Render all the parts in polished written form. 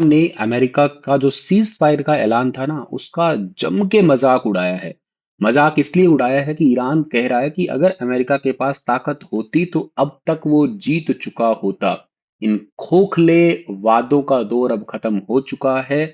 ने अमेरिका का जो सीज फायर का ऐलान था ना, उसका जम के मजाक उड़ाया है। मजाक इसलिए उड़ाया है कि ईरान कह रहा है कि अगर अमेरिका के पास ताकत होती तो अब तक वो जीत चुका होता। इन खोखले वादों का दौर अब खत्म हो चुका है।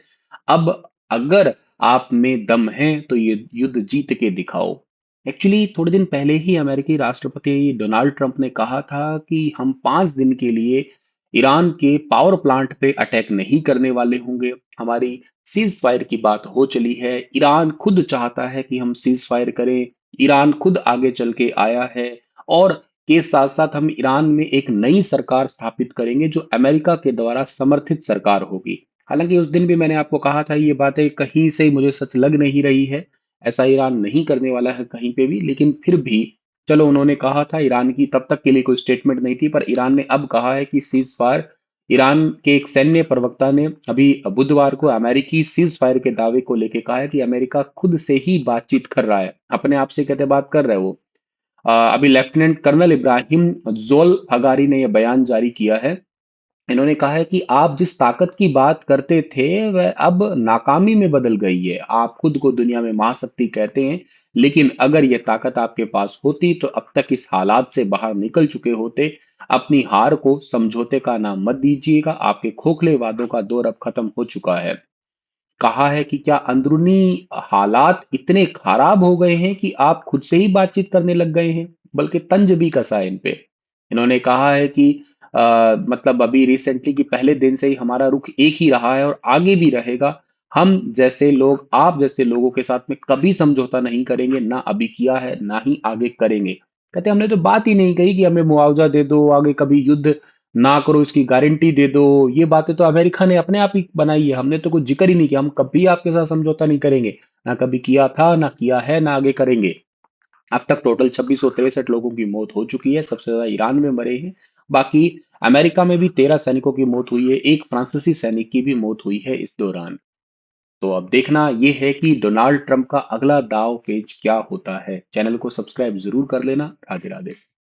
अब अगर आप में दम है तो ये युद्ध जीत के दिखाओ। एक्चुअली थोड़े दिन पहले ही अमेरिकी राष्ट्रपति डोनाल्ड ट्रंप ने कहा था कि हम 5 दिन के लिए ईरान के पावर प्लांट पे अटैक नहीं करने वाले होंगे। हमारी सीज फायर की बात हो चली है। ईरान खुद चाहता है कि हम सीज फायर करें। ईरान खुद आगे चल के आया है। और के साथ साथ हम ईरान में एक नई सरकार स्थापित करेंगे जो अमेरिका के द्वारा समर्थित सरकार होगी। हालांकि उस दिन भी मैंने आपको कहा था ये बातें कहीं से मुझे सच लग नहीं रही है। ऐसा ईरान नहीं करने वाला है कहीं पे भी, लेकिन फिर भी चलो, उन्होंने कहा था। ईरान की तब तक के लिए कोई स्टेटमेंट नहीं थी, पर ईरान ने अब कहा है कि सीज फायर। ईरान के एक सैन्य प्रवक्ता ने अभी बुधवार को अमेरिकी सीज फायर के दावे को लेकर कहा है कि अमेरिका खुद से ही बातचीत कर रहा है, अपने आप से कहते बात कर रहे हैं वो। अभी लेफ्टिनेंट कर्नल इब्राहिम जोल फगारी ने यह बयान जारी किया है। इन्होंने कहा है कि आप जिस ताकत की बात करते थे वह अब नाकामी में बदल गई है। आप खुद को दुनिया में महाशक्ति कहते हैं, लेकिन अगर यह ताकत आपके पास होती तो अब तक इस हालात से बाहर निकल चुके होते। अपनी हार को समझौते का नाम मत दीजिएगा। आपके खोखले वादों का दौर अब खत्म हो चुका है। कहा है कि क्या अंदरूनी हालात इतने खराब हो गए हैं कि आप खुद से ही बातचीत करने लग गए हैं, बल्कि तंज भी कसा है इन पे। इन्होंने कहा है कि मतलब अभी रिसेंटली कि पहले दिन से ही हमारा रुख एक ही रहा है और आगे भी रहेगा। हम जैसे लोग, आप जैसे लोगों के साथ में कभी समझौता नहीं करेंगे, ना अभी किया है ना ही आगे करेंगे। कहते हमने तो बात ही नहीं कही कि हमें मुआवजा दे दो, आगे कभी युद्ध ना करो, इसकी गारंटी दे दो। ये बातें तो अमेरिका ने अपने आप ही बनाई है, हमने तो कुछ जिक्र ही नहीं किया। हम कभी आपके साथ समझौता नहीं करेंगे, ना कभी किया था, ना किया है, ना आगे करेंगे। अब तक टोटल 2663 लोगों की मौत हो चुकी है। सबसे ज्यादा ईरान में मरे हैं। बाकी अमेरिका में भी 13 सैनिकों की मौत हुई है। एक फ्रांसीसी सैनिक की भी मौत हुई है इस दौरान। तो अब देखना यह है कि डोनाल्ड ट्रंप का अगला दाव पेच क्या होता है। चैनल को सब्सक्राइब जरूर कर लेना। राधे राधे।